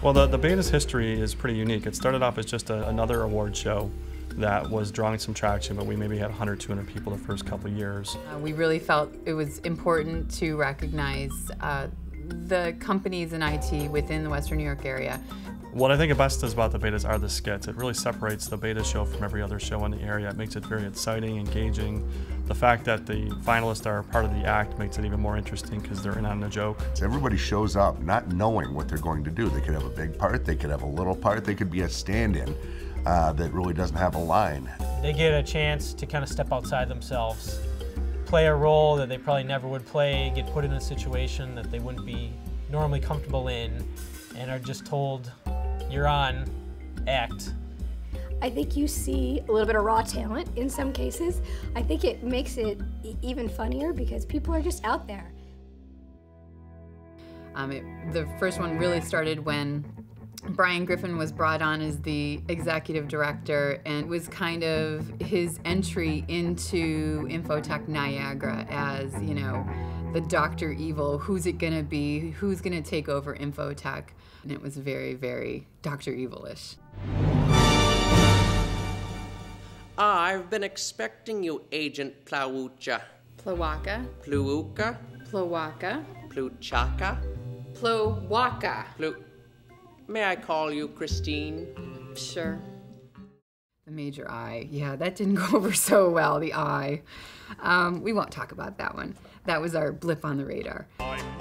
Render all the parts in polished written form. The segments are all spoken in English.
Well, the beta's history is pretty unique. It started off as just another award show that was drawing some traction, but we maybe had 100, 200 people the first couple of years. We really felt it was important to recognize the companies in IT within the Western New York area. What I think best is about the betas are the skits. It really separates the beta show from every other show in the area. It makes it very exciting, engaging. The fact that the finalists are part of the act makes it even more interesting because they're in on the joke. Everybody shows up not knowing what they're going to do. They could have a big part, they could have a little part, they could be a stand-in that really doesn't have a line. They get a chance to kind of step outside themselves, play a role that they probably never would play, get put in a situation that they wouldn't be normally comfortable in, and are just told, you're on, act. I think you see a little bit of raw talent in some cases. I think it makes it even funnier because people are just out there. The first one really started when Brian Griffin was brought on as the executive director, and it was kind of his entry into Infotech Niagara as, you know, the Dr. Evil. Who's it gonna be? Who's gonna take over Infotech? And it was very, very Dr. Evil-ish. I've been expecting you, Agent Plawucha. Plawaka. Pluuka. Plawaka. Pluchaka. Plawaka. May I call you Christine? Sure. The major I. Yeah, that didn't go over so well, the I. We won't talk about that one. That was our blip on the radar.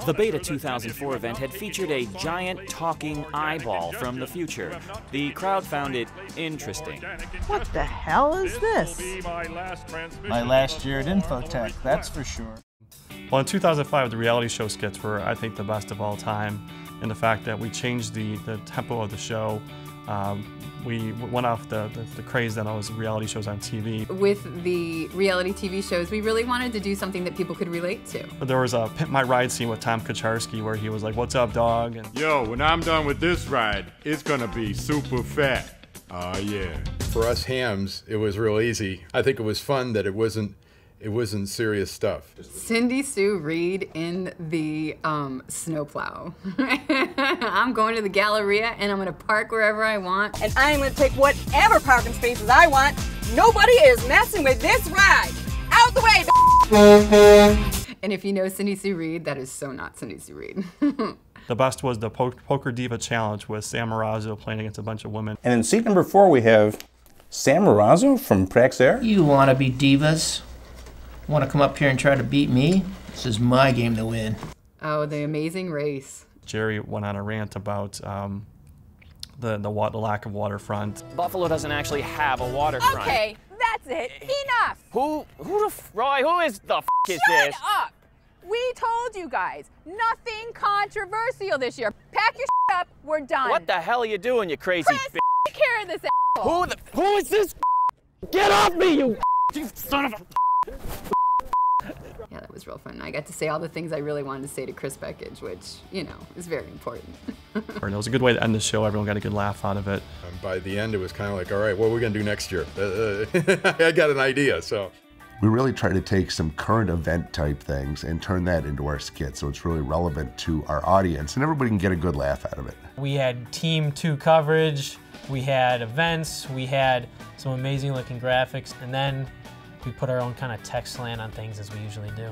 The Beta 2004 event had featured a giant talking eyeball from the future. The crowd found it interesting. What the hell is this? My last year at Infotech, that's for sure. Well, in 2005, the reality show skits were, I think, the best of all time in the fact that we changed the tempo of the show. We went off the craze that was reality shows on TV. With the reality TV shows, we really wanted to do something that people could relate to. But there was a Pimp My Ride scene with Tom Kaczarski where he was like, "What's up, dog?" And yo, when I'm done with this ride, it's gonna be super fat. Oh yeah. For us hams, it was real easy. I think it was fun that it wasn't serious stuff. Cindy Sue Reed in the snowplow. I'm going to the Galleria and I'm gonna park wherever I want. And I'm gonna take whatever parking spaces I want. Nobody is messing with this ride. Out the way, And if you know Cindy Sue Reed, that is so not Cindy Sue Reed. the best was the Poker Diva Challenge with Sam Marazzo playing against a bunch of women. And in seat number 4, we have Sam Marazzo from Praxair. You want to be divas? Want to come up here and try to beat me? This is my game to win. Oh, The Amazing Race. Jerry went on a rant about the lack of waterfront. Buffalo doesn't actually have a waterfront. Okay, that's it. Enough. Roy, who is the is this? Shut up. We told you guys, nothing controversial this year. Pack your up, we're done. What the hell are you doing, you crazy Chris, bitch? take care of this asshole. Who is this? Get off me, you son of a... Yeah, that was real fun. I got to say all the things I really wanted to say to Chris Beckage, which, you know, is very important. And it was a good way to end the show. Everyone got a good laugh out of it. By the end, it was kind of like, all right, what are we going to do next year? I got an idea, so. We really try to take some current event type things and turn that into our skit so it's really relevant to our audience and everybody can get a good laugh out of it. We had Team 2 coverage, we had events, we had some amazing looking graphics, and then we put our own kind of tech slant on things as we usually do.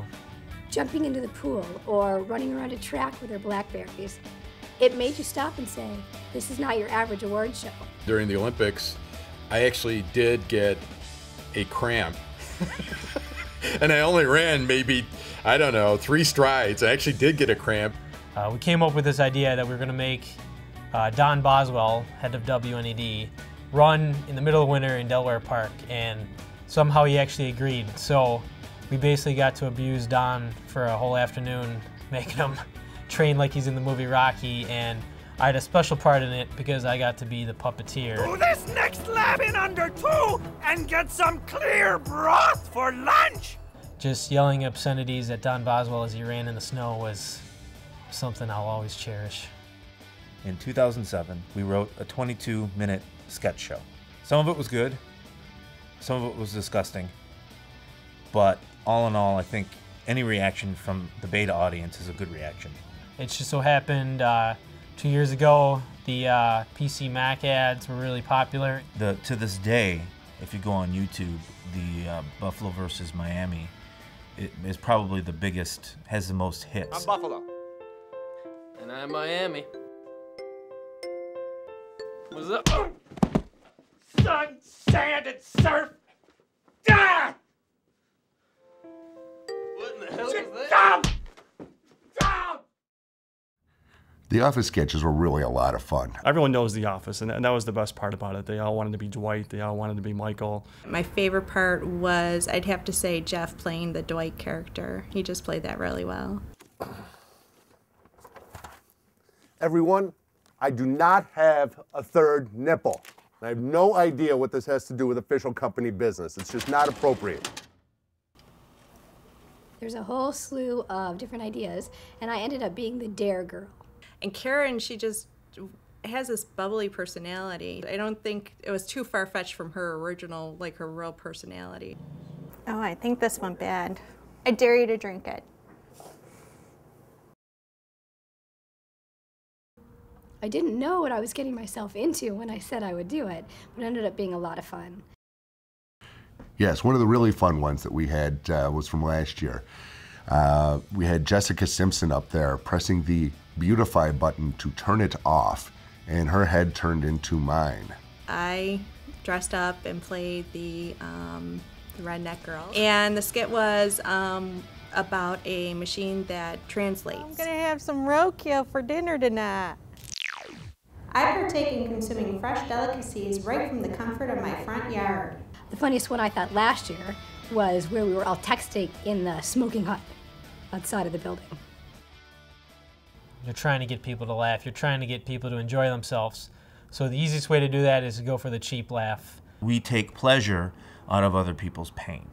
Jumping into the pool or running around a track with our blackberries. It made you stop and say, this is not your average award show. During the Olympics, I actually did get a cramp. And I only ran maybe, I don't know, 3 strides. I actually did get a cramp. We came up with this idea that we were going to make Don Boswell, head of WNED, run in the middle of winter in Delaware Park, and somehow he actually agreed. So we basically got to abuse Don for a whole afternoon, making him train like he's in the movie Rocky, and I had a special part in it because I got to be the puppeteer. Do this next lab in under 2 and get some clear broth for lunch! Just yelling obscenities at Don Boswell as he ran in the snow was something I'll always cherish. In 2007, we wrote a 22-minute sketch show. Some of it was good, some of it was disgusting, but all in all, I think any reaction from the beta audience is a good reaction. It just so happened 2 years ago, The PC Mac ads were really popular. To this day, if you go on YouTube, the Buffalo versus Miami is probably the biggest, has the most hits. I'm Buffalo. And I'm Miami. What's up? Oh. Sun, sand, and surf. Ah! What in the hell is that? Stop! The Office sketches were really a lot of fun. Everyone knows The Office, and that was the best part about it. They all wanted to be Dwight. They all wanted to be Michael. My favorite part was, I'd have to say, Jeff playing the Dwight character. He just played that really well. Everyone, I do not have a third nipple. I have no idea what this has to do with official company business. It's just not appropriate. There's a whole slew of different ideas, and I ended up being the dare girl. And Karen, she just has this bubbly personality. I don't think it was too far-fetched from her original, like her real personality. Oh, I think this went bad. I dare you to drink it. I didn't know what I was getting myself into when I said I would do it, but it ended up being a lot of fun. Yes, one of the really fun ones that we had was from last year. We had Jessica Simpson up there pressing the beautify button to turn it off, and her head turned into mine. I dressed up and played the redneck girl. And the skit was about a machine that translates. I'm gonna have some roadkill for dinner tonight. I partake in consuming fresh delicacies right from the comfort of my front yard. The funniest one I thought last year was where we were all texting in the smoking hut outside of the building. You're trying to get people to laugh. You're trying to get people to enjoy themselves. So the easiest way to do that is to go for the cheap laugh. We take pleasure out of other people's pain.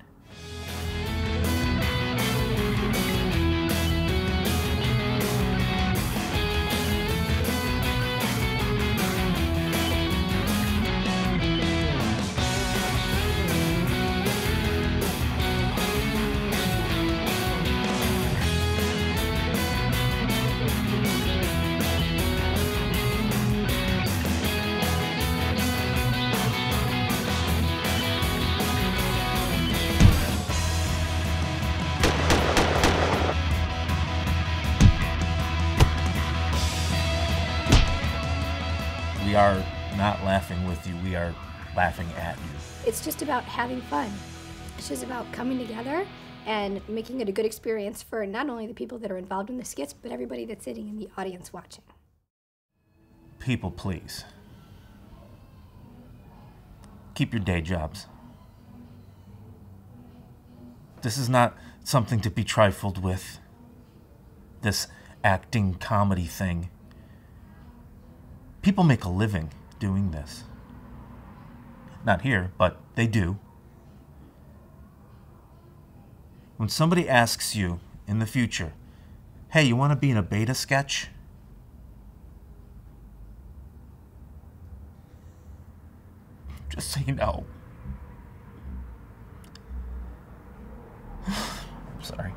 We are not laughing with you, we are laughing at you. It's just about having fun. It's just about coming together and making it a good experience for not only the people that are involved in the skits, but everybody that's sitting in the audience watching. People, please. Keep your day jobs. This is not something to be trifled with. This acting comedy thing. People make a living doing this. Not here, but they do. When somebody asks you in the future, hey, you want to be in a beta sketch? Just say no. I'm sorry.